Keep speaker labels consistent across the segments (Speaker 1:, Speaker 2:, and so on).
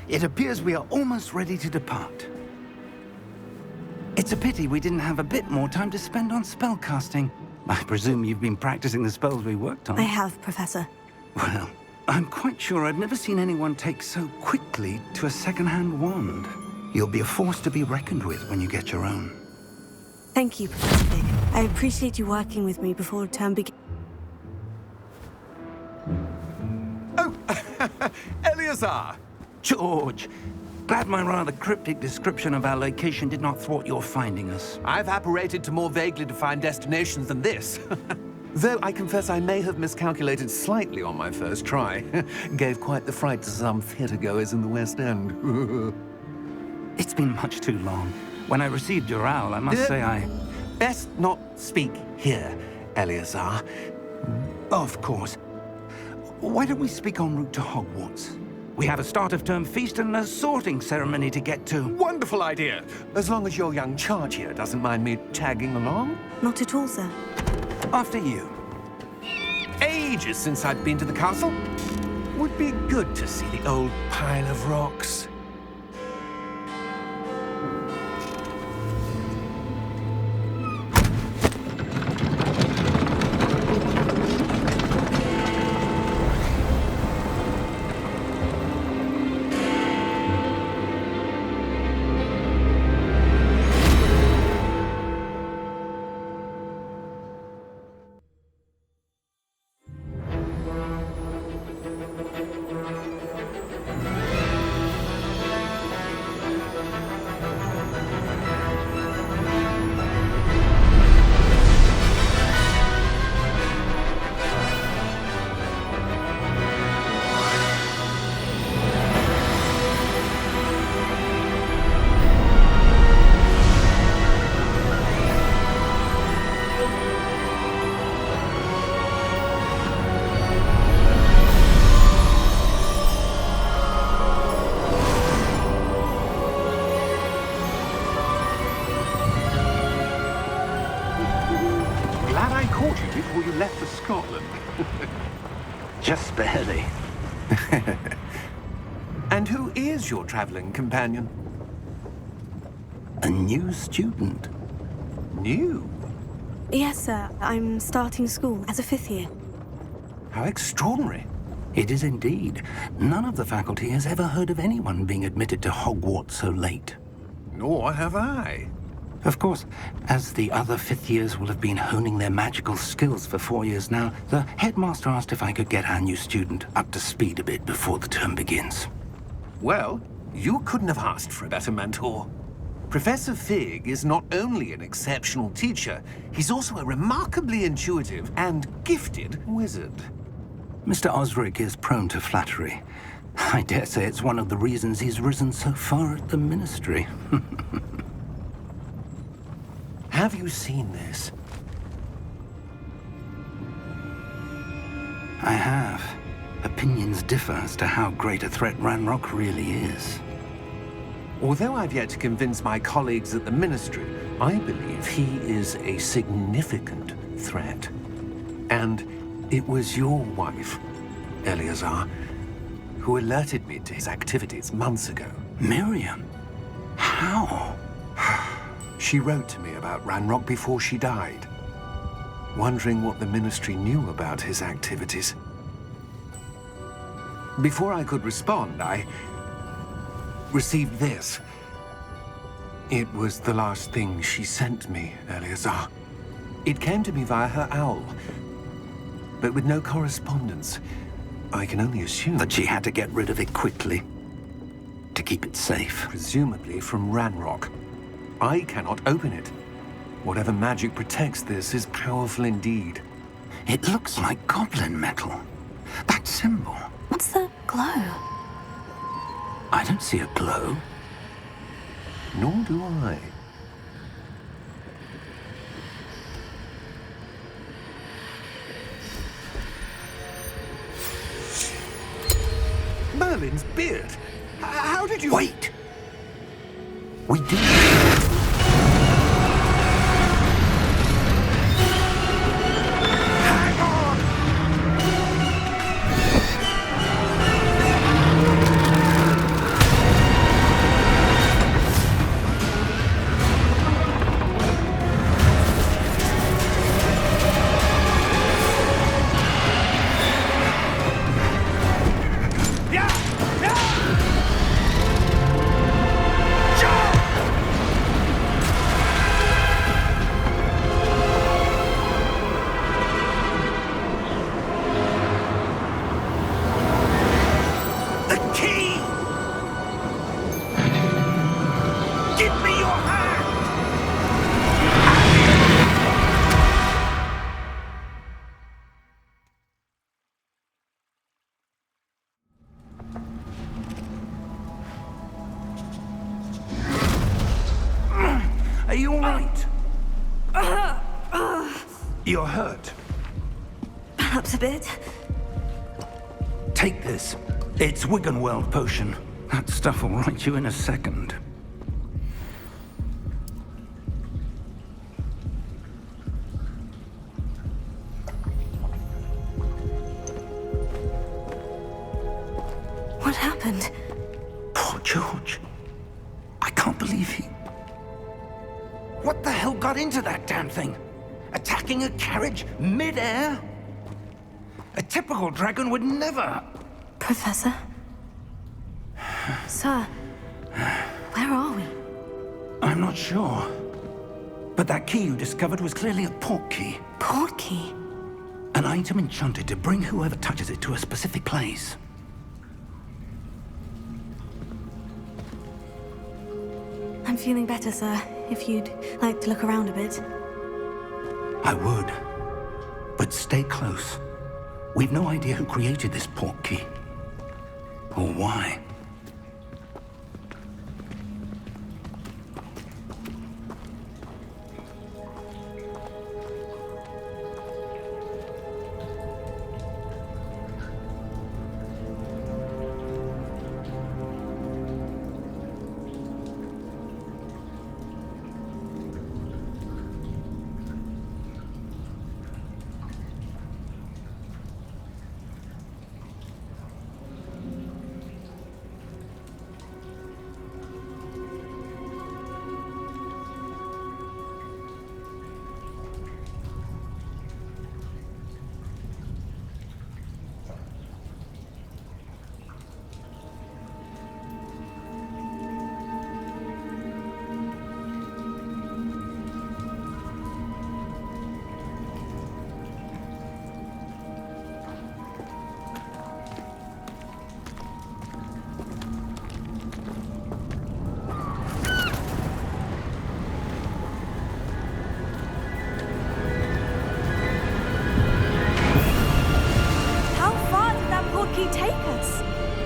Speaker 1: It appears we are almost ready to depart. It's a pity we didn't have a bit more time to spend on spellcasting. I presume you've been practicing the spells we worked on.
Speaker 2: I have, Professor.
Speaker 1: Well, I'm quite sure I've never seen anyone take so quickly to a second-hand wand. You'll be a force to be reckoned with when you get your own.
Speaker 2: Thank you, Professor Fig. I appreciate you working with me before term begins.
Speaker 3: Oh, Eleazar!
Speaker 1: George, glad my rather cryptic description of our location did not thwart your finding us.
Speaker 3: I've apparated to more vaguely defined destinations than this. Though I confess I may have miscalculated slightly on my first try. Gave quite the fright to some theatre-goers in the West End.
Speaker 1: It's been much too long. When I received your owl, I must say I...
Speaker 3: Best not speak here, Eleazar.
Speaker 1: Of course. Why don't we speak en route to Hogwarts? We have a start-of-term feast and a sorting ceremony to get to.
Speaker 3: Wonderful idea! As long as your young charge here doesn't mind me tagging along.
Speaker 2: Not at all, sir.
Speaker 1: After you.
Speaker 3: Ages since I'd been to the castle. Would be good to see the old pile of rocks.
Speaker 4: Before you left for Scotland.
Speaker 1: Just barely.
Speaker 3: And who is your traveling companion?
Speaker 1: A new student.
Speaker 3: New?
Speaker 2: Yes, sir. I'm starting school as a 5th year.
Speaker 3: How extraordinary.
Speaker 1: It is indeed. None of the faculty has ever heard of anyone being admitted to Hogwarts so late.
Speaker 3: Nor have I.
Speaker 1: Of course, as the other 5th years will have been honing their magical skills for 4 years now, the headmaster asked if I could get our new student up to speed a bit before the term begins.
Speaker 3: Well, you couldn't have asked for a better mentor. Professor Fig is not only an exceptional teacher, he's also a remarkably intuitive and gifted wizard.
Speaker 1: Mr. Osric is prone to flattery. I dare say it's one of the reasons he's risen so far at the Ministry.
Speaker 3: Have you seen this?
Speaker 1: I have. Opinions differ as to how great a threat Ranrock really is.
Speaker 3: Although I've yet to convince my colleagues at the Ministry, I believe he is a significant threat. And it was your wife, Eleazar, who alerted me to his activities months ago.
Speaker 1: Miriam? How?
Speaker 3: She wrote to me about Ranrock before she died, wondering what the Ministry knew about his activities. Before I could respond, I received this. It was the last thing she sent me, Eleazar. It came to me via her owl, but with no correspondence. I can only assume
Speaker 1: that she had to get rid of it quickly, to keep it safe.
Speaker 3: Presumably from Ranrock. I cannot open it. Whatever magic protects this is powerful indeed.
Speaker 1: It looks like goblin metal. That symbol.
Speaker 2: What's the glow?
Speaker 1: I don't see a glow.
Speaker 3: Nor do I. Merlin's beard. How did you...
Speaker 1: Wait! We did.
Speaker 3: Hang on!
Speaker 1: right. You're hurt.
Speaker 2: Perhaps a bit.
Speaker 1: Take this. It's Wiggenweld potion. That stuff will right you in a second.
Speaker 2: What happened?
Speaker 1: Poor George. I can't believe he... What the hell got into that damn thing? Attacking a carriage mid-air? A typical dragon would never...
Speaker 2: Professor? Sir, where are we?
Speaker 1: I'm not sure. But that key you discovered was clearly a port key.
Speaker 2: Port key?
Speaker 1: An item enchanted to bring whoever touches it to a specific place.
Speaker 2: I'm feeling better, sir. If you'd like to look around a bit.
Speaker 1: I would. But stay close. We've no idea who created this port key. Or why.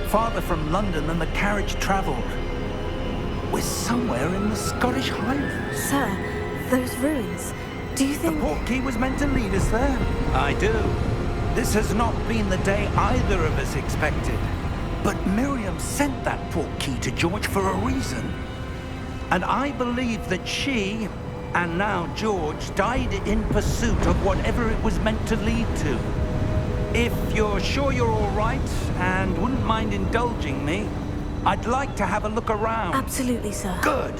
Speaker 1: Farther from London than the carriage travelled. We're somewhere in the Scottish Highlands.
Speaker 2: Sir, those ruins. Do you think...
Speaker 1: The port key was meant to lead us there? I do. This has not been the day either of us expected. But Miriam sent that port key to George for a reason. And I believe that she, and now George, died in pursuit of whatever it was meant to lead to. If you're sure you're all right and wouldn't mind indulging me, I'd like to have a look around.
Speaker 2: Absolutely, sir.
Speaker 1: Good.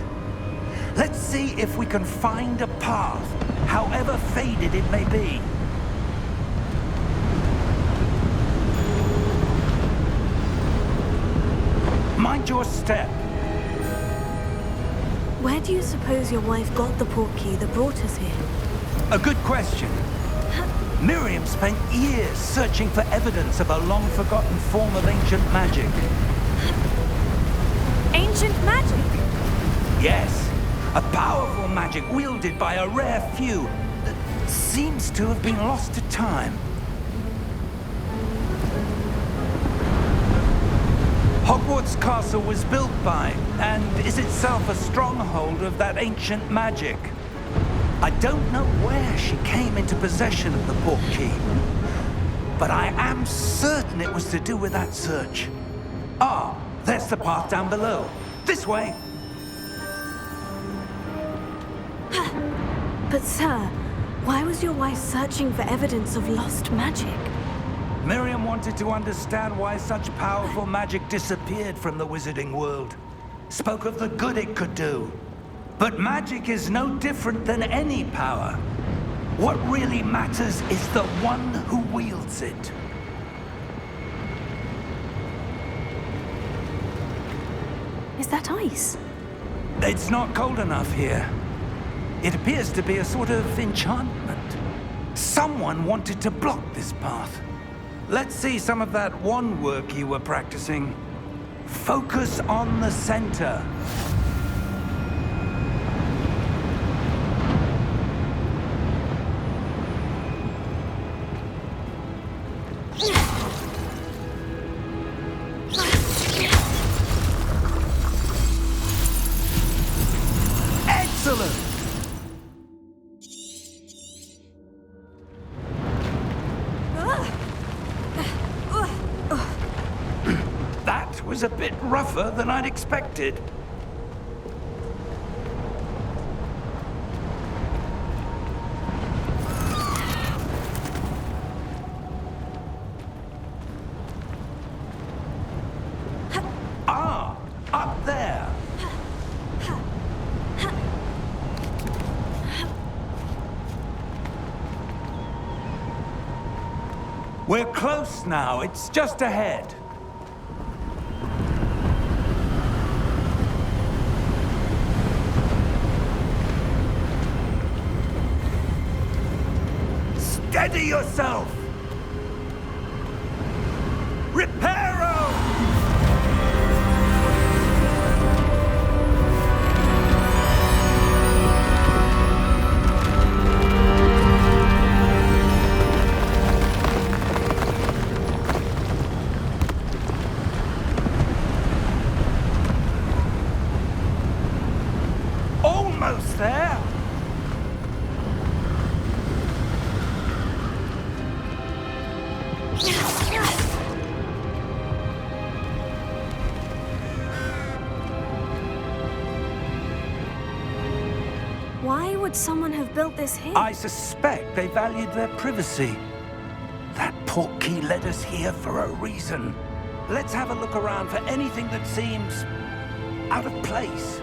Speaker 1: Let's see if we can find a path, however faded it may be. Mind your step.
Speaker 2: Where do you suppose your wife got the port key that brought us here?
Speaker 1: A good question. Miriam spent years searching for evidence of a long-forgotten form of ancient magic.
Speaker 2: Ancient magic?
Speaker 1: Yes, a powerful magic wielded by a rare few that seems to have been lost to time. Hogwarts Castle was built by, and is itself a stronghold of that ancient magic. I don't know where she came into possession of the port key, but I am certain it was to do with that search. Ah, there's the path down below. This way.
Speaker 2: But sir, why was your wife searching for evidence of lost magic?
Speaker 1: Miriam wanted to understand why such powerful magic disappeared from the wizarding world. Spoke of the good it could do. But magic is no different than any power. What really matters is the one who wields it.
Speaker 2: Is that ice?
Speaker 1: It's not cold enough here. It appears to be a sort of enchantment. Someone wanted to block this path. Let's see some of that wand work you were practicing. Focus on the center. Excellent! was a bit rougher than I'd expected. Ah, up there. We're close now. It's just ahead. Steady yourself! Reparo! Almost there!
Speaker 2: Why would someone have built this here?
Speaker 1: I suspect they valued their privacy. That portkey led us here for a reason. Let's have a look around for anything that seems out of place.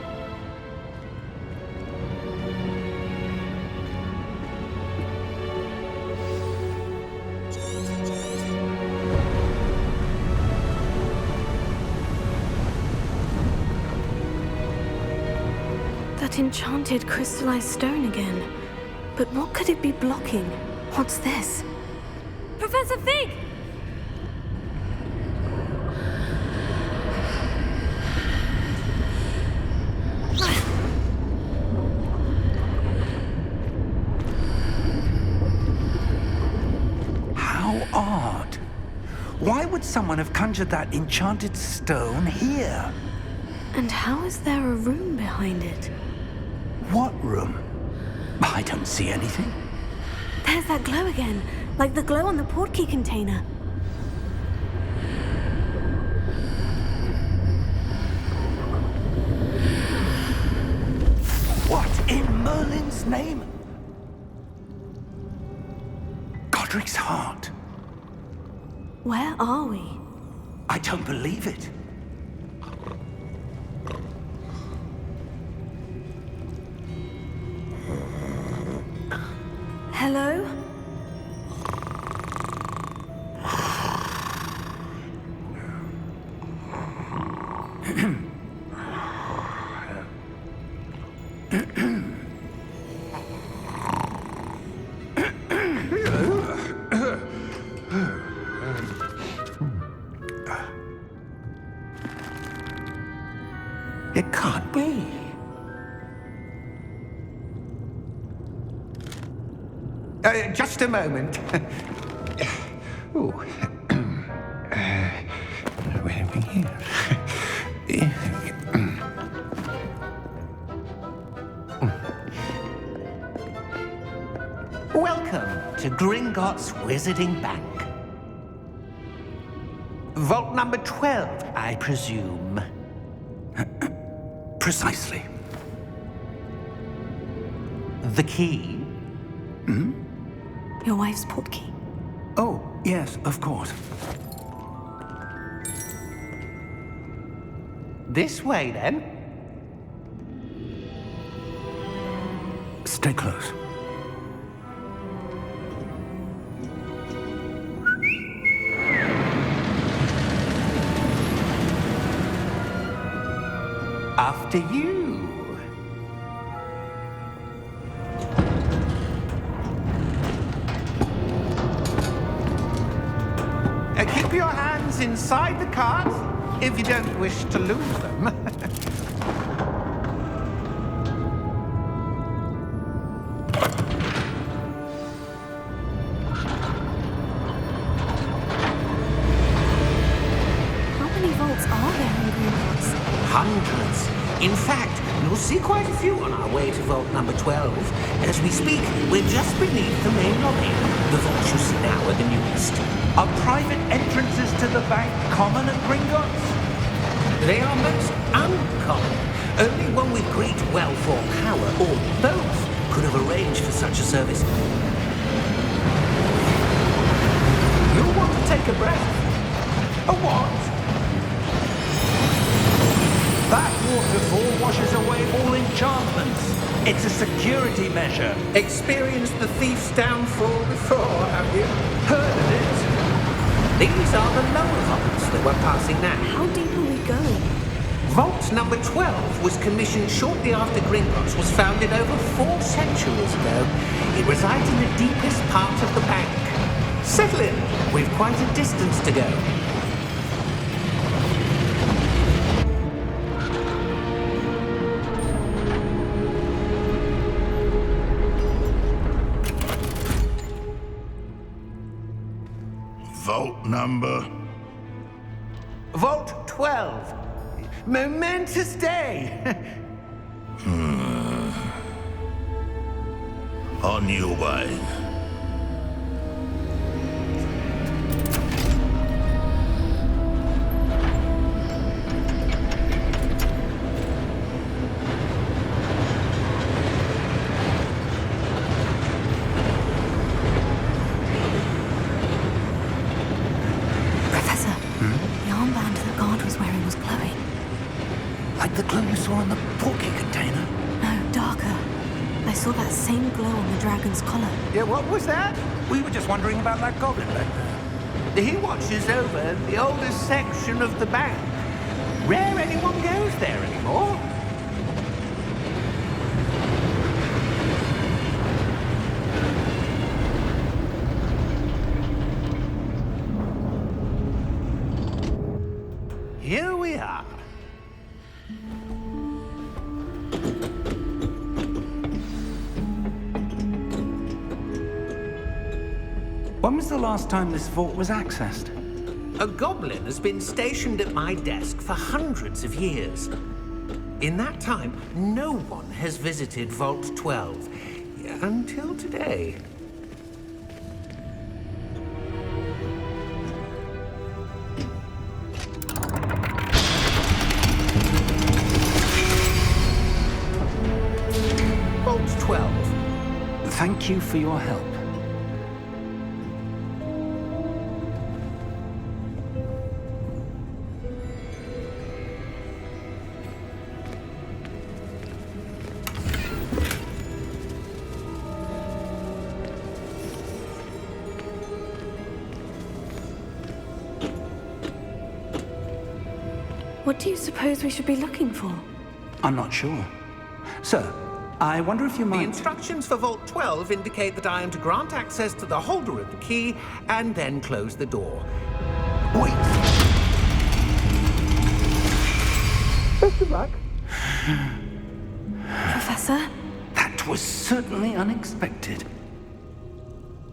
Speaker 2: That enchanted crystallized stone again. But what could it be blocking? What's this? Professor Fig!
Speaker 1: How odd. Why would someone have conjured that enchanted stone here?
Speaker 2: And how is there a room behind it?
Speaker 1: What room? I don't see anything.
Speaker 2: There's that glow again, like the glow on the portkey container.
Speaker 1: What in Merlin's name? Godric's heart.
Speaker 2: Where are we?
Speaker 1: I don't believe it.
Speaker 2: Hello?
Speaker 3: It can't be. Just a moment. Oh. Where are we here? Welcome to Gringotts Wizarding Bank. Vault number 12, I presume.
Speaker 1: Precisely.
Speaker 3: The key?
Speaker 2: Your wife's portkey.
Speaker 1: Oh, yes, of course.
Speaker 3: This way, then.
Speaker 1: Stay close.
Speaker 3: After you. Keep your hands inside the cart if you don't wish to lose them.
Speaker 2: How many vaults are there in Gringotts?
Speaker 3: Hundreds. In fact, you'll see quite a few on our way to vault number 12. As we speak, we're just beneath the main lobby. The vaults you see now are the newest.
Speaker 1: Are private entrances to the bank common at Gringotts?
Speaker 3: They are most uncommon. Only one with great wealth or power, or both, could have arranged for such a service. You'll want to take a breath. A what?
Speaker 1: That waterfall washes away all enchantments. It's a security measure.
Speaker 3: Experienced the thief's downfall before, have you?
Speaker 1: Heard of it?
Speaker 3: These are the lower vaults that we're passing now.
Speaker 2: How deep are we going?
Speaker 3: Vault number 12 was commissioned shortly after Gringotts was founded over 4 centuries ago. It resides in the deepest part of the bank. Settle in. We've quite a distance to go.
Speaker 4: Vault number?
Speaker 3: Vault 12. Momentous day.
Speaker 4: On your way.
Speaker 2: Professor, the armband that guard was wearing was glowing.
Speaker 1: Like the glow you saw on the porky container.
Speaker 2: No, darker. I saw that same glow on the dragon's collar.
Speaker 3: Yeah, what was that?
Speaker 1: We were just wondering about that goblin back there.
Speaker 3: He watches over the oldest section of the bank. Rare anyone goes there anymore. Here we are.
Speaker 1: When was the last time this vault was accessed?
Speaker 3: A goblin has been stationed at my desk for hundreds of years. In that time, no one has visited Vault 12 until today. Vault 12.
Speaker 1: Thank you for your help.
Speaker 2: What do you suppose we should be looking for?
Speaker 1: I'm not sure. Sir, I wonder if you
Speaker 3: The
Speaker 1: might...
Speaker 3: instructions for Vault 12 indicate that I am to grant access to the holder of the key and then close the door.
Speaker 1: Wait!
Speaker 3: Best of luck.
Speaker 2: Professor?
Speaker 1: That was certainly unexpected.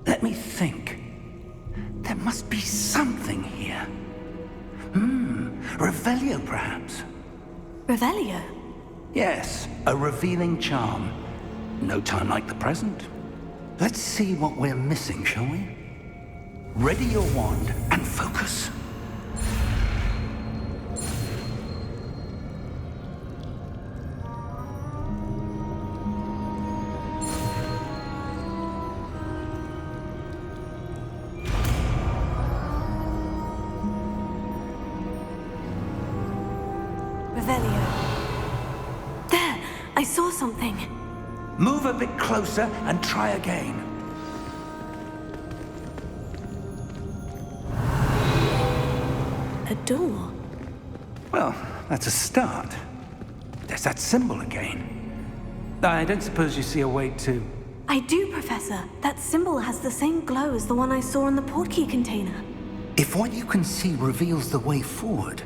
Speaker 1: Let me think. There must be something here. Revelio, perhaps?
Speaker 2: Revelio?
Speaker 1: Yes, a revealing charm. No time like the present. Let's see what we're missing, shall we? Ready your wand and focus.
Speaker 2: Revelio. There! I saw something.
Speaker 1: Move a bit closer and try again.
Speaker 2: A door.
Speaker 1: Well, that's a start. There's that symbol again. I don't suppose you see a way to...
Speaker 2: I do, Professor. That symbol has the same glow as the one I saw in the portkey container.
Speaker 1: If what you can see reveals the way forward,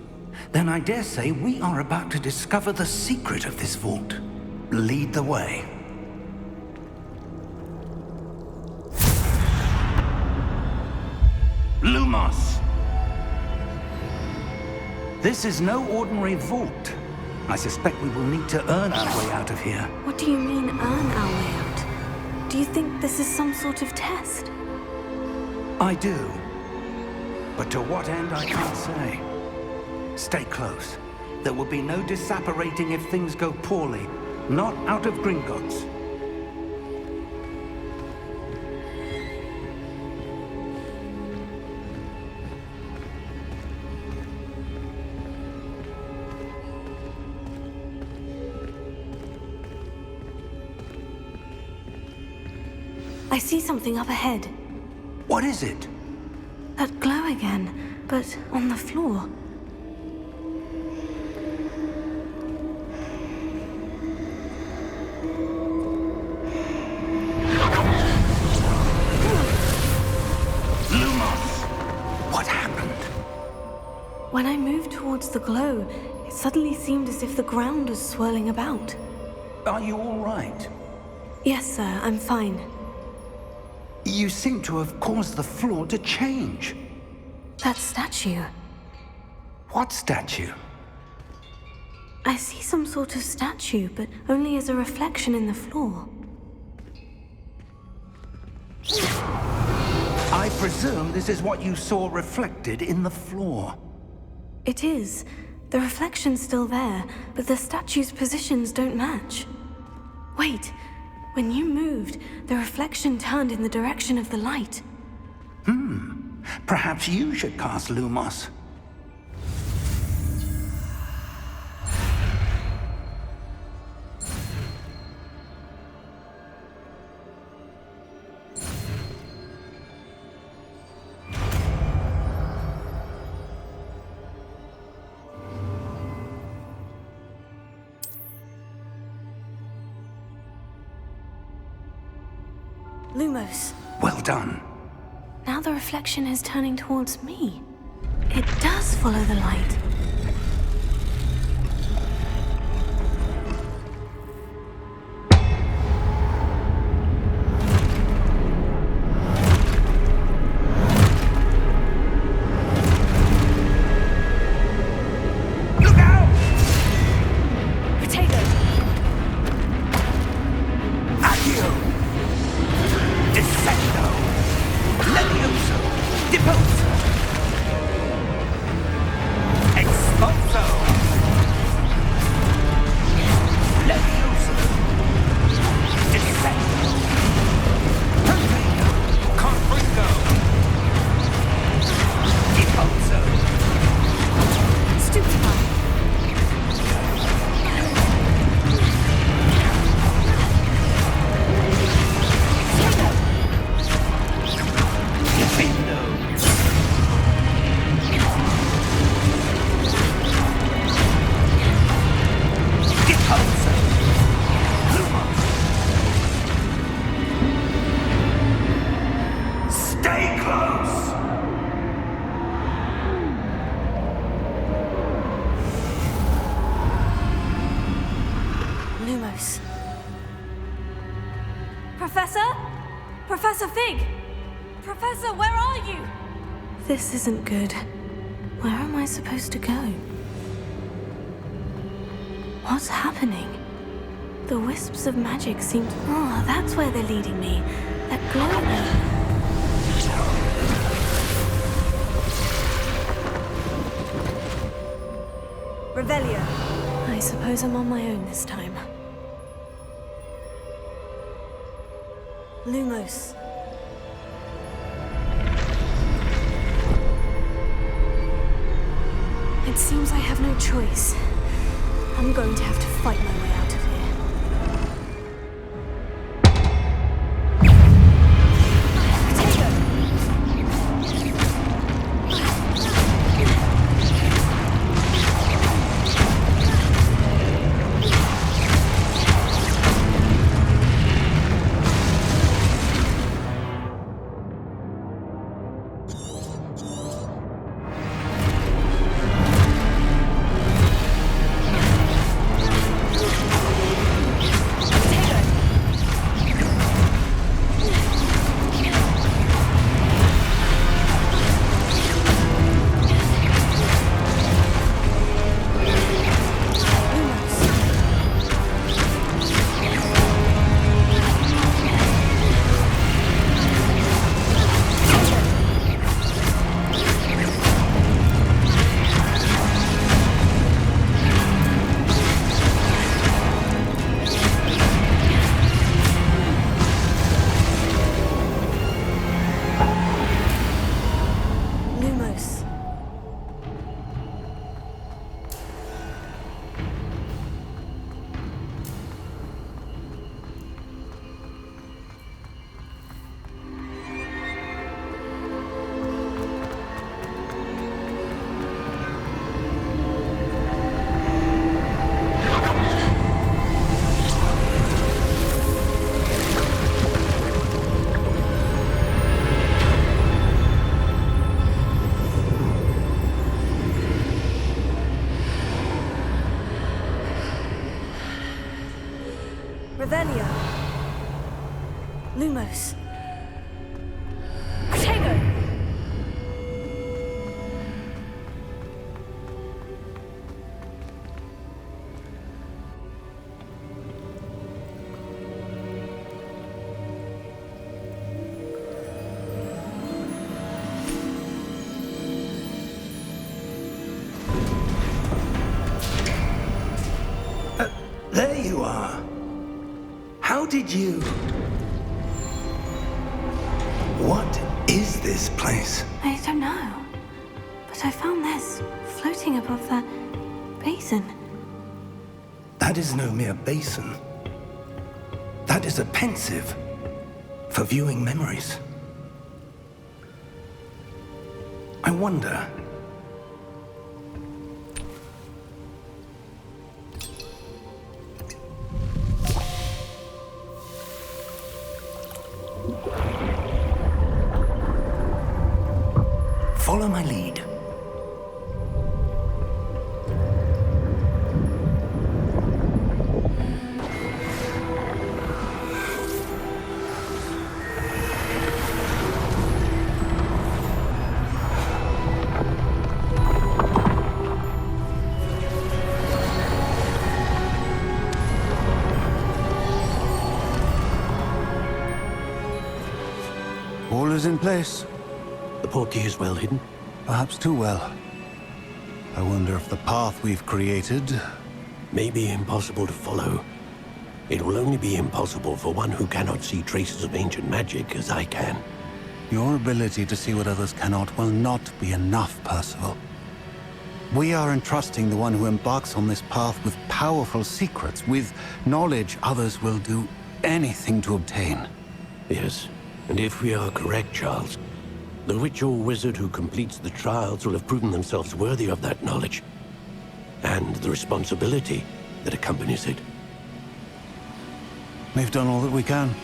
Speaker 1: then I dare say we are about to discover the secret of this vault. Lead the way. Lumos! This is no ordinary vault. I suspect we will need to earn our way out of here.
Speaker 2: What do you mean, earn our way out? Do you think this is some sort of test?
Speaker 1: I do. But to what end, I can't say. Stay close. There will be no disapparating if things go poorly. Not out of Gringotts.
Speaker 2: I see something up ahead.
Speaker 1: What is it?
Speaker 2: That glow again, but on the floor.
Speaker 1: What happened?
Speaker 2: When I moved towards the glow, it suddenly seemed as if the ground was swirling about.
Speaker 1: Are you all right?
Speaker 2: Yes, sir, I'm fine.
Speaker 1: You seem to have caused the floor to change.
Speaker 2: That statue.
Speaker 1: What statue?
Speaker 2: I see some sort of statue, but only as a reflection in the floor.
Speaker 1: I presume this is what you saw reflected in the floor.
Speaker 2: It is. The reflection's still there, but the statue's positions don't match. Wait. When you moved, the reflection turned in the direction of the light.
Speaker 1: Perhaps you should cast Lumos.
Speaker 2: Lumos.
Speaker 1: Well done.
Speaker 2: Now the reflection is turning towards me. It does follow the light.
Speaker 1: Look out!
Speaker 2: Potato!
Speaker 1: Accio! Descendo! Levioso! Deposo! Expulso! Levioso! Descendo! Potato! Confringo! Deposo!
Speaker 2: Stupefy!
Speaker 1: Defendo! Deposo! Lumos! Stay close!
Speaker 2: Lumos. Professor? Professor Fig! Professor, where are you? This isn't good. Where am I supposed to go? What's happening? The wisps of magic seem to... Oh, that's where they're leading me. That glow. Revelio. I suppose I'm on my own this time. Lumos. It seems I have no choice. I'm going to have to fight my way out of here. Potato! Revelio. Lumos. Protego!
Speaker 1: There you are. How did you... What is this place?
Speaker 2: I don't know. But I found this floating above that basin.
Speaker 1: That is no mere basin. That is a pensive for viewing memories. I wonder... Follow my lead.
Speaker 5: All is in place.
Speaker 3: The portkey is well hidden.
Speaker 5: Perhaps too well. I wonder if the path we've created...
Speaker 3: May be impossible to follow. It will only be impossible for one who cannot see traces of ancient magic as I can.
Speaker 5: Your ability to see what others cannot will not be enough, Percival. We are entrusting the one who embarks on this path with powerful secrets, with knowledge others will do anything to obtain.
Speaker 3: Yes, and if we are correct, Charles, the witch or wizard who completes the trials will have proven themselves worthy of that knowledge, and the responsibility that accompanies it.
Speaker 5: We've done all that we can.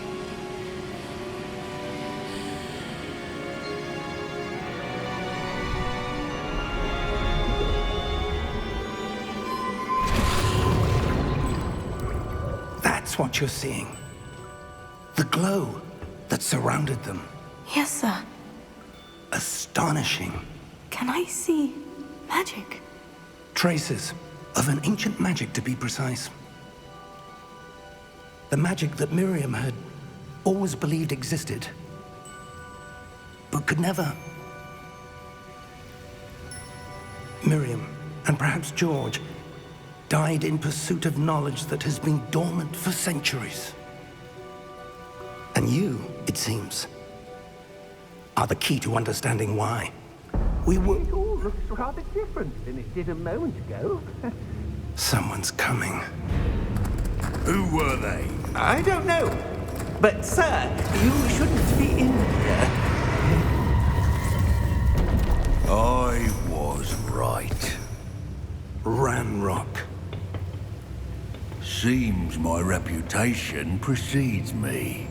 Speaker 1: That's what you're seeing. The glow that surrounded them.
Speaker 2: Yes, sir.
Speaker 1: Astonishing.
Speaker 2: Can I see magic?
Speaker 1: Traces of an ancient magic, to be precise. The magic that Miriam had always believed existed, but could never. Miriam, and perhaps George, died in pursuit of knowledge that has been dormant for centuries. And you, it seems, are the key to understanding why.
Speaker 6: It all looks rather different than it did a moment ago.
Speaker 1: Someone's coming.
Speaker 4: Who were they?
Speaker 6: I don't know. But, sir, you shouldn't be in here.
Speaker 4: I was right.
Speaker 1: Ranrock.
Speaker 4: Seems my reputation precedes me.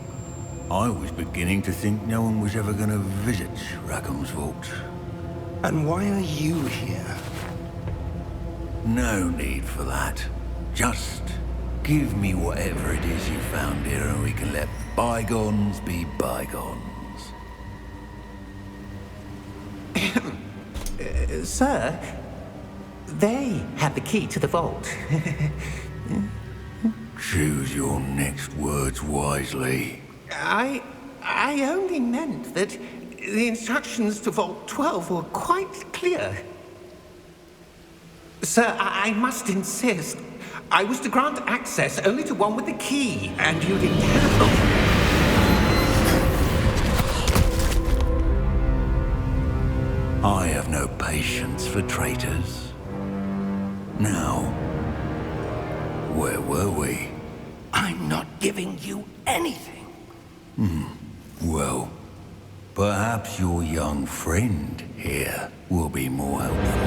Speaker 4: I was beginning to think no one was ever going to visit Rackham's vault.
Speaker 1: And why are you here?
Speaker 4: No need for that. Just give me whatever it is you found here and we can let bygones be bygones.
Speaker 6: Sir, they have the key to the vault.
Speaker 4: Choose your next words wisely.
Speaker 6: I only meant that the instructions to Vault 12 were quite clear. Sir, I must insist. I was to grant access only to one with the key, and you didn't have them.
Speaker 4: I have no patience for traitors. Now, where were we?
Speaker 1: I'm not giving you anything.
Speaker 4: Well, perhaps your young friend here will be more helpful.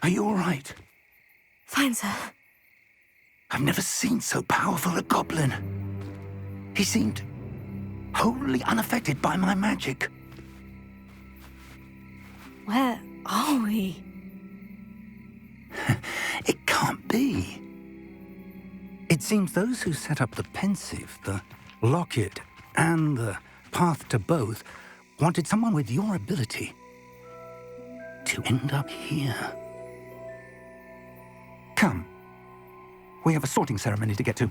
Speaker 1: Are you all right?
Speaker 2: Fine, sir.
Speaker 1: I've never seen so powerful a goblin. He seemed wholly unaffected by my magic.
Speaker 2: Where are we?
Speaker 1: It can't be. It seems those who set up the pensive, the locket, and the path to both wanted someone with your ability to end up here. Come. We have a sorting ceremony to get to.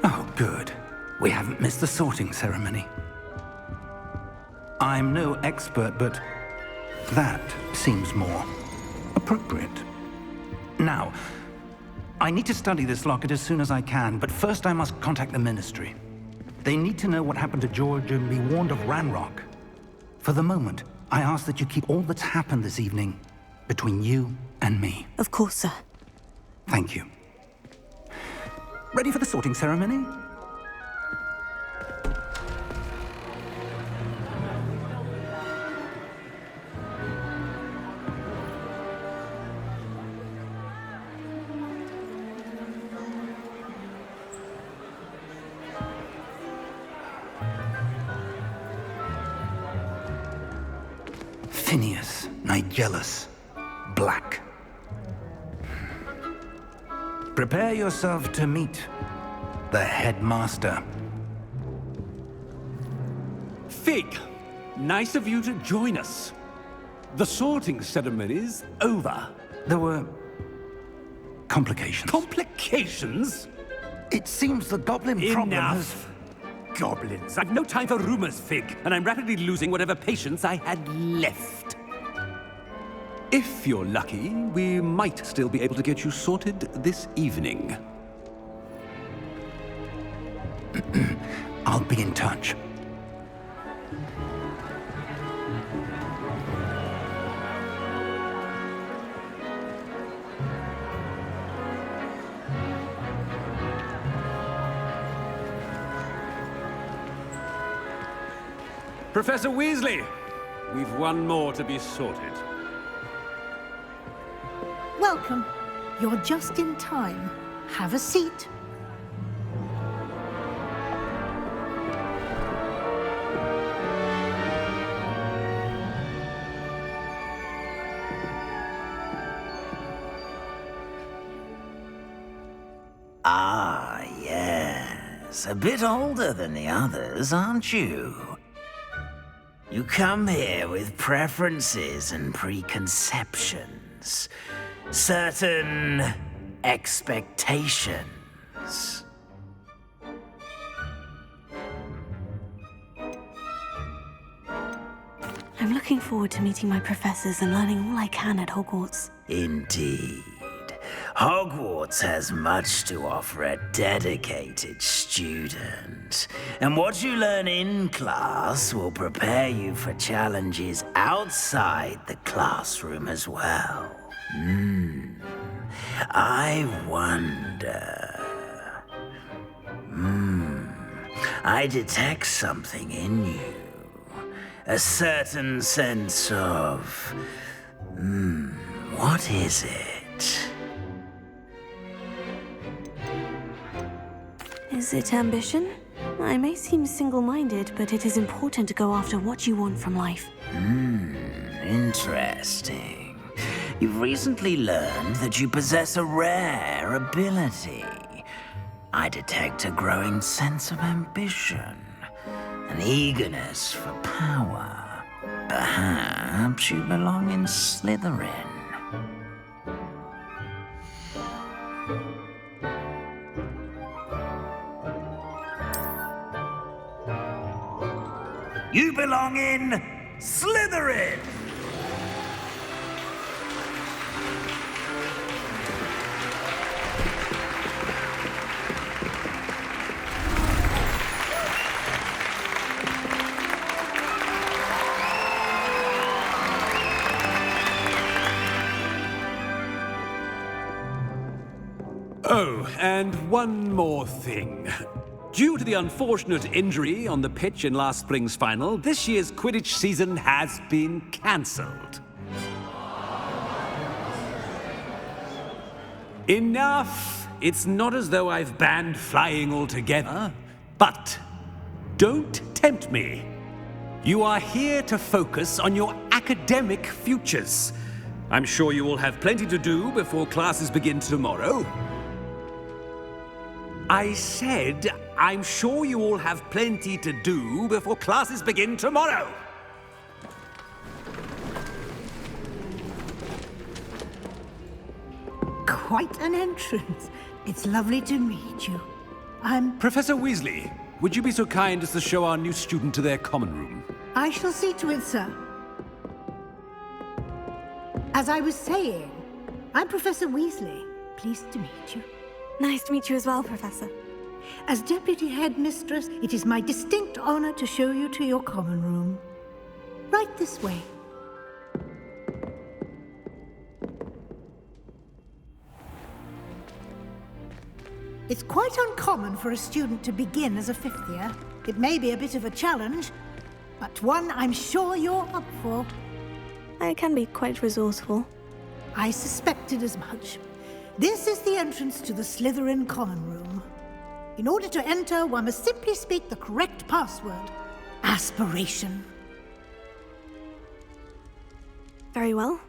Speaker 1: Oh, good. We haven't missed the sorting ceremony. I'm no expert, but that seems more appropriate. Now, I need to study this locket as soon as I can, but first I must contact the Ministry. They need to know what happened to George and be warned of Ranrock. For the moment, I ask that you keep all that's happened this evening between you and me.
Speaker 2: Of course, sir.
Speaker 1: Thank you. Ready for the sorting ceremony? Phineas, Nigellus, Black. Prepare yourself to meet the headmaster.
Speaker 7: Fig, nice of you to join us. The sorting ceremony's over.
Speaker 1: There were complications.
Speaker 7: Complications?
Speaker 1: It seems the goblin problem has...
Speaker 7: Enough. Goblins. I've no time for rumors, Fig, and I'm rapidly losing whatever patience I had left. If you're lucky, we might still be able to get you sorted this evening.
Speaker 1: I'll be in touch.
Speaker 7: Professor Weasley, we've one more to be sorted.
Speaker 8: Welcome. You're just in time. Have a seat.
Speaker 9: Ah, yes. A bit older than the others, aren't you? You come here with preferences and preconceptions. Certain expectations.
Speaker 2: I'm looking forward to meeting my professors and learning all I can at Hogwarts.
Speaker 9: Indeed. Hogwarts has much to offer a dedicated student. And what you learn in class will prepare you for challenges outside the classroom as well. I wonder... I detect something in you. A certain sense of... what is it?
Speaker 2: Is it ambition? I may seem single-minded, but it is important to go after what you want from life.
Speaker 9: Interesting. You've recently learned that you possess a rare ability. I detect a growing sense of ambition, an eagerness for power. Perhaps you belong in Slytherin. You belong in Slytherin!
Speaker 7: Oh, and one more thing. Due to the unfortunate injury on the pitch in last spring's final, this year's Quidditch season has been cancelled. Enough! It's not as though I've banned flying altogether, but don't tempt me. You are here to focus on your academic futures. I'm sure you will have plenty to do before classes begin tomorrow. I said, I'm sure you all have plenty to do before classes begin tomorrow.
Speaker 8: Quite an entrance. It's lovely to meet you. I'm...
Speaker 7: Professor Weasley, would you be so kind as to show our new student to their common room?
Speaker 8: I shall see to it, sir. As I was saying, I'm Professor Weasley. Pleased to meet you.
Speaker 2: Nice to meet you as well, Professor.
Speaker 8: As Deputy Headmistress, it is my distinct honor to show you to your common room. Right this way. It's quite uncommon for a student to begin as a fifth year. It may be a bit of a challenge, but one I'm sure you're up for.
Speaker 2: I can be quite resourceful.
Speaker 8: I suspected as much. This is the entrance to the Slytherin common room. In order to enter, one must simply speak the correct password. Aspiration.
Speaker 2: Very well.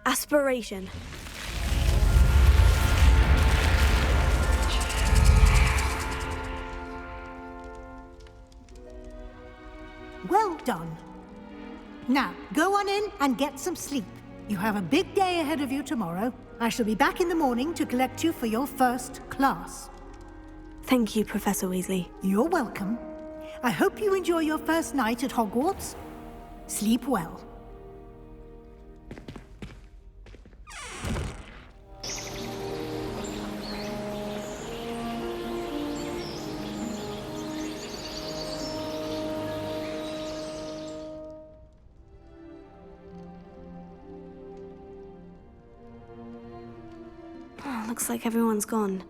Speaker 2: Aspiration.
Speaker 8: Well done. Now, go on in and get some sleep. You have a big day ahead of you tomorrow. I shall be back in the morning to collect you for your first class.
Speaker 2: Thank you, Professor Weasley.
Speaker 8: You're welcome. I hope you enjoy your first night at Hogwarts. Sleep well.
Speaker 2: Looks like everyone's gone.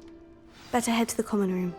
Speaker 2: Better head to the common room.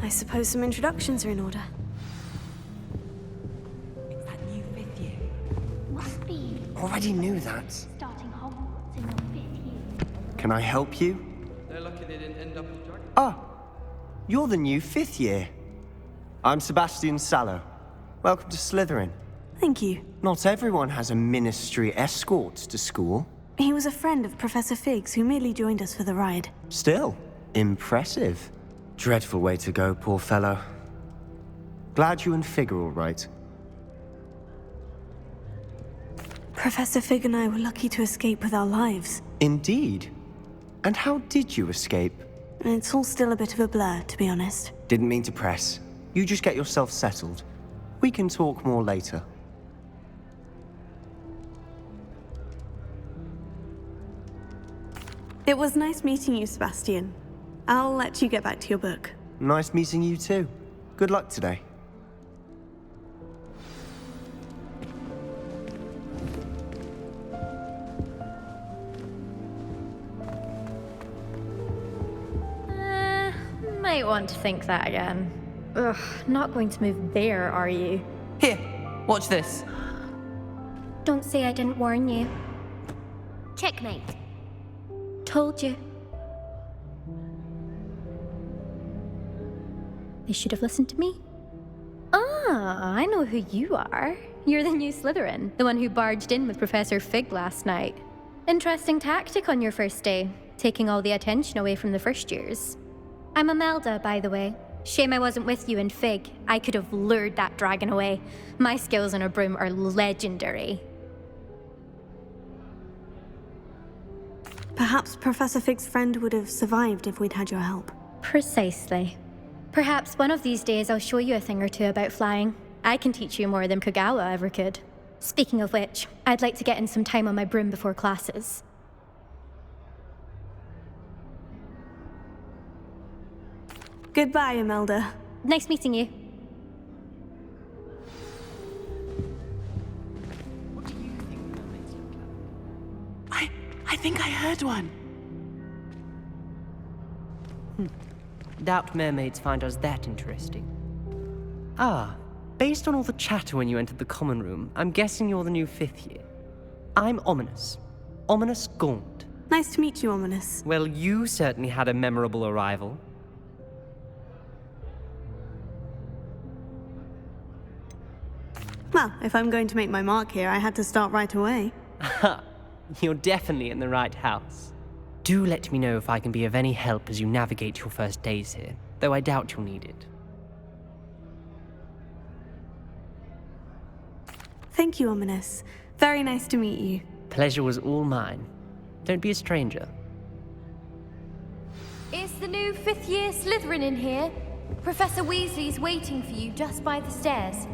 Speaker 2: I suppose some introductions are in order.
Speaker 10: It's that new fifth year. Must be. All right. already knew that.
Speaker 11: Starting Hogwarts in your 5th year.
Speaker 10: Can I help you?
Speaker 12: They're lucky they didn't end up as dragons.
Speaker 10: Oh, you're the new 5th year. I'm Sebastian Sallow. Welcome to Slytherin.
Speaker 2: Thank you.
Speaker 10: Not everyone has a ministry escort to school.
Speaker 2: He was a friend of Professor Fig's who merely joined us for the ride.
Speaker 10: Still, impressive. Dreadful way to go, poor fellow. Glad you and Fig are all right.
Speaker 2: Professor Fig and I were lucky to escape with our lives.
Speaker 10: Indeed. And how did you escape?
Speaker 2: It's all still a bit of a blur, to be honest.
Speaker 10: Didn't mean to press. You just get yourself settled. We can talk more later.
Speaker 2: It was nice meeting you, Sebastian. I'll let you get back to your book.
Speaker 10: Nice meeting you too. Good luck today.
Speaker 11: Might want to think that again. Ugh, not going to move there, are you?
Speaker 13: Here, watch this.
Speaker 11: Don't say I didn't warn you. Checkmate. Told you. They should have listened to me. Ah, I know who you are. You're the new Slytherin, the one who barged in with Professor Fig last night. Interesting tactic on your first day, taking all the attention away from the first years. I'm Imelda, by the way. Shame I wasn't with you in Fig. I could have lured that dragon away. My skills on a broom are legendary.
Speaker 2: Perhaps Professor Fig's friend would have survived if we'd had your help.
Speaker 11: Precisely. Perhaps one of these days I'll show you a thing or two about flying. I can teach you more than Kogawa ever could. Speaking of which, I'd like to get in some time on my broom before classes.
Speaker 2: Goodbye, Imelda.
Speaker 11: Nice meeting you.
Speaker 13: What do you think mermaids look like? I think I heard one.
Speaker 14: Doubt mermaids find us that interesting. Ah, based on all the chatter when you entered the common room, I'm guessing you're the new 5th year. I'm Ominous. Ominous Gaunt.
Speaker 2: Nice to meet you, Ominous.
Speaker 14: Well, you certainly had a memorable arrival.
Speaker 2: Well, if I'm going to make my mark here, I had to start right away.
Speaker 14: Ha! You're definitely in the right house. Do let me know if I can be of any help as you navigate your first days here, though I doubt you'll need it.
Speaker 2: Thank you, Ominous. Very nice to meet you.
Speaker 14: Pleasure was all mine. Don't be a stranger.
Speaker 15: Is the new 5th year Slytherin in here? Professor Weasley's waiting for you just by the stairs.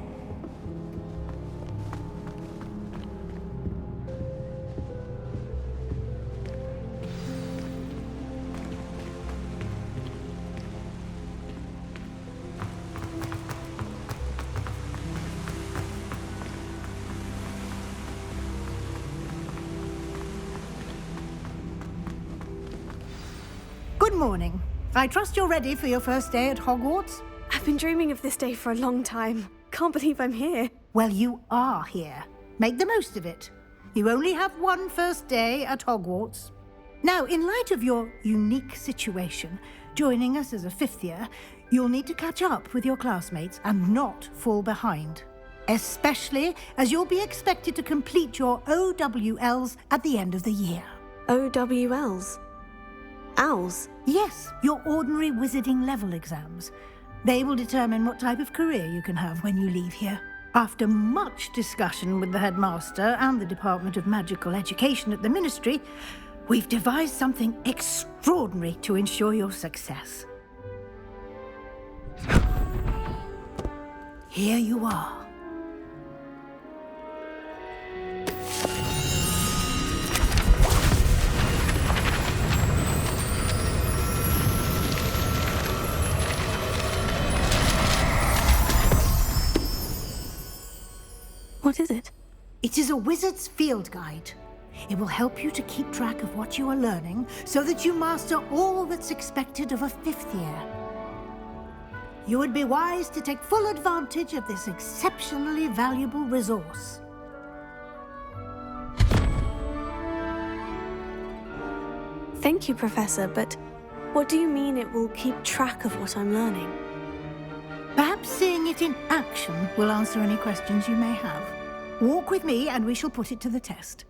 Speaker 8: Good morning. I trust you're ready for your first day at Hogwarts?
Speaker 2: I've been dreaming of this day for a long time. Can't believe I'm here.
Speaker 8: Well, you are here. Make the most of it. You only have one first day at Hogwarts. Now, in light of your unique situation, joining us as a 5th year, you'll need to catch up with your classmates and not fall behind. Especially as you'll be expected to complete your OWLs at the end of the year.
Speaker 2: OWLs? Owls?
Speaker 8: Yes, your ordinary wizarding level exams. They will determine what type of career you can have when you leave here. After much discussion with the headmaster and the Department of Magical Education at the Ministry, we've devised something extraordinary to ensure your success. Here you are.
Speaker 2: What is it?
Speaker 8: It is a wizard's field guide. It will help you to keep track of what you are learning so that you master all that's expected of a 5th year. You would be wise to take full advantage of this exceptionally valuable resource.
Speaker 2: Thank you, Professor, but what do you mean it will keep track of what I'm learning?
Speaker 8: Perhaps seeing it in action will answer any questions you may have. Walk with me and we shall put it to the test.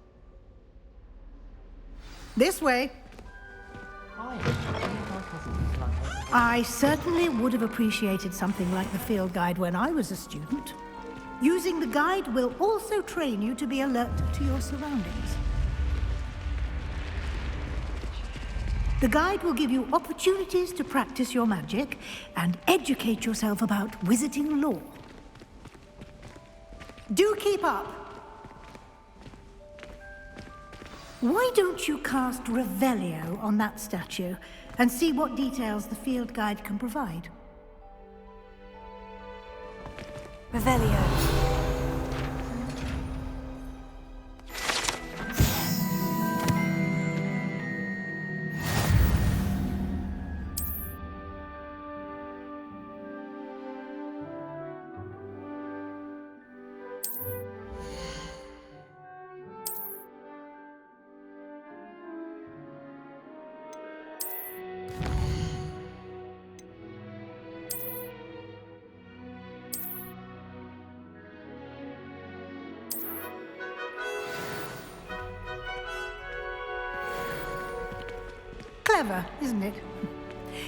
Speaker 8: This way. I certainly would have appreciated something like the field guide when I was a student. Using the guide will also train you to be alert to your surroundings. The guide will give you opportunities to practice your magic and educate yourself about wizarding lore. Do keep up! Why don't you cast Revelio on that statue and see what details the field guide can provide?
Speaker 2: Revelio.
Speaker 8: Clever, isn't it?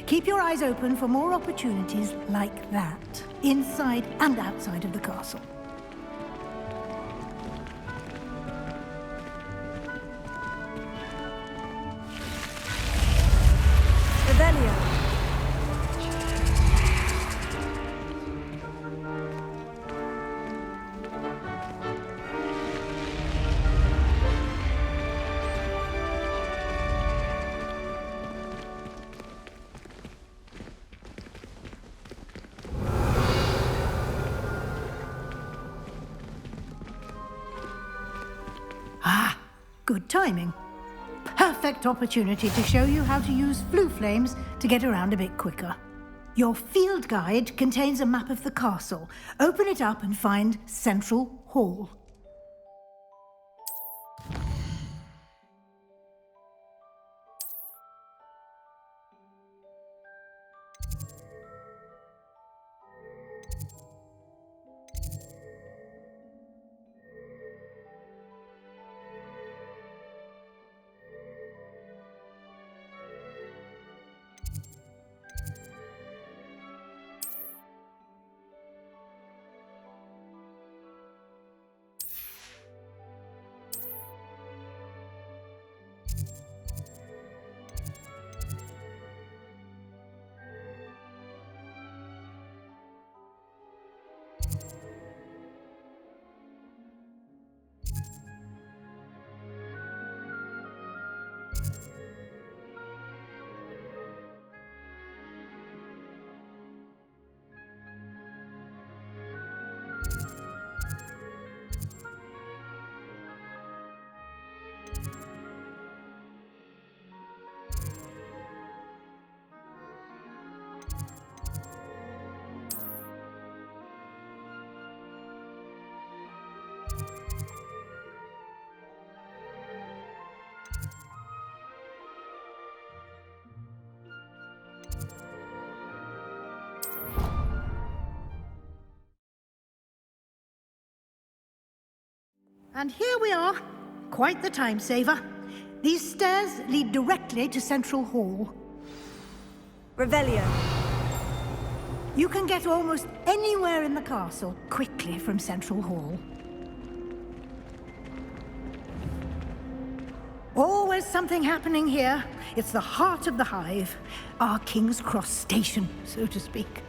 Speaker 8: Keep your eyes open for more opportunities like that, inside and outside of the castle.
Speaker 2: Revelio.
Speaker 8: Good timing. Perfect opportunity to show you how to use flue flames to get around a bit quicker. Your field guide contains a map of the castle. Open it up and find Central Hall. And here we are. Quite the time saver. These stairs lead directly to Central Hall.
Speaker 2: Revelio.
Speaker 8: You can get almost anywhere in the castle quickly from Central Hall. Always something happening here. It's the heart of the hive. Our King's Cross station, so to speak.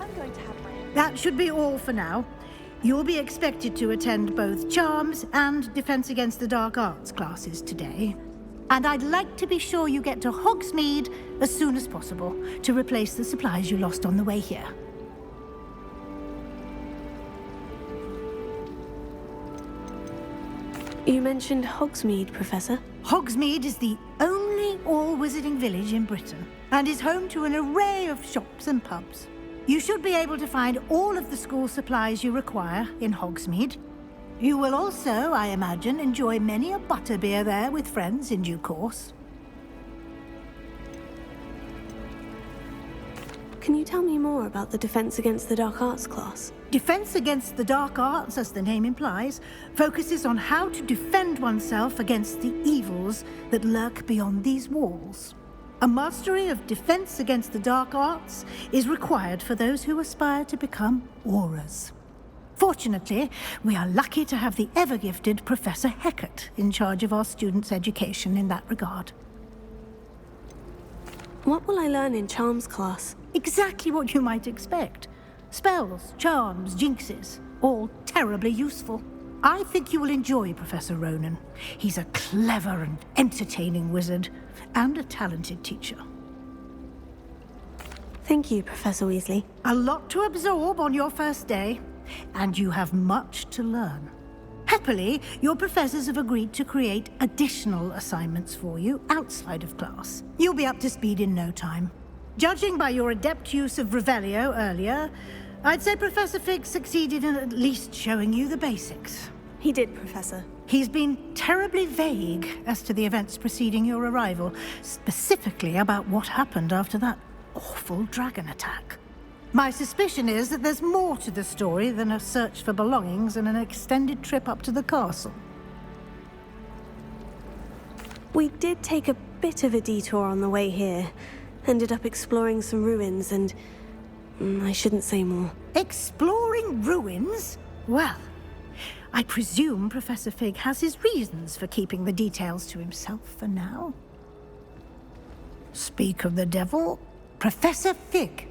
Speaker 2: I'm going to have my own.
Speaker 8: That should be all for now. You'll be expected to attend both Charms and Defense Against the Dark Arts classes today. And I'd like to be sure you get to Hogsmeade as soon as possible to replace the supplies you lost on the way here.
Speaker 2: You mentioned Hogsmeade, Professor.
Speaker 8: Hogsmeade is the only all-wizarding village in Britain and is home to an array of shops and pubs. You should be able to find all of the school supplies you require in Hogsmeade. You will also, I imagine, enjoy many a butterbeer there with friends in due course.
Speaker 2: Can you tell me more about the Defense Against the Dark Arts class?
Speaker 8: Defense Against the Dark Arts, as the name implies, focuses on how to defend oneself against the evils that lurk beyond these walls. A mastery of Defense Against the Dark Arts is required for those who aspire to become Aurors. Fortunately, we are lucky to have the ever-gifted Professor Heckert in charge of our students' education in that regard.
Speaker 2: What will I learn in Charms class?
Speaker 8: Exactly what you might expect. Spells, charms, jinxes, all terribly useful. I think you will enjoy Professor Ronan. He's a clever and entertaining wizard, and a talented teacher.
Speaker 2: Thank you, Professor Weasley.
Speaker 8: A lot to absorb on your first day, and you have much to learn. Happily, your professors have agreed to create additional assignments for you outside of class. You'll be up to speed in no time. Judging by your adept use of Revelio earlier, I'd say Professor Fig succeeded in at least showing you the basics.
Speaker 2: He did, Professor.
Speaker 8: He's been terribly vague as to the events preceding your arrival, specifically about what happened after that awful dragon attack. My suspicion is that there's more to the story than a search for belongings and an extended trip up to the castle.
Speaker 2: We did take a bit of a detour on the way here. Ended up exploring some ruins and... I shouldn't say more.
Speaker 8: Exploring ruins? Well, I presume Professor Fig has his reasons for keeping the details to himself for now. Speak of the devil, Professor Fig.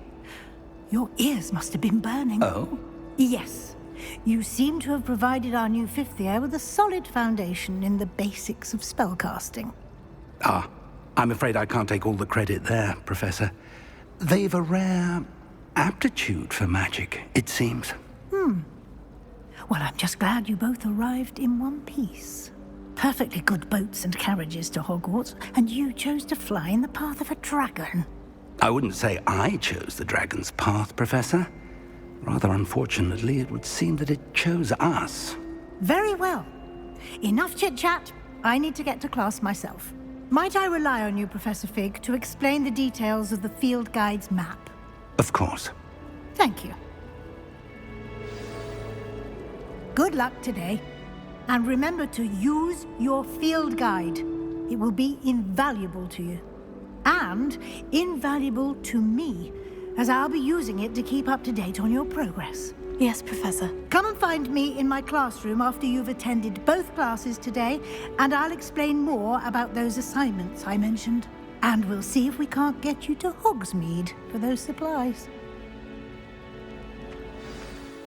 Speaker 8: Your ears must have been burning.
Speaker 1: Oh?
Speaker 8: Yes. You seem to have provided our new fifth year with a solid foundation in the basics of spellcasting.
Speaker 1: Ah, I'm afraid I can't take all the credit there, Professor. They've a rare aptitude for magic, it seems.
Speaker 8: Well, I'm just glad you both arrived in one piece. Perfectly good boats and carriages to Hogwarts, and you chose to fly in the path of a dragon.
Speaker 1: I wouldn't say I chose the dragon's path, Professor. Rather unfortunately, it would seem that it chose us.
Speaker 8: Very well. Enough chit-chat. I need to get to class myself. Might I rely on you, Professor Fig, to explain the details of the field guide's map?
Speaker 1: Of course.
Speaker 8: Thank you. Good luck today. And remember to use your field guide. It will be invaluable to you. And invaluable to me, as I'll be using it to keep up to date on your progress.
Speaker 2: Yes, Professor.
Speaker 8: Come and find me in my classroom after you've attended both classes today, and I'll explain more about those assignments I mentioned. And we'll see if we can't get you to Hogsmeade for those supplies.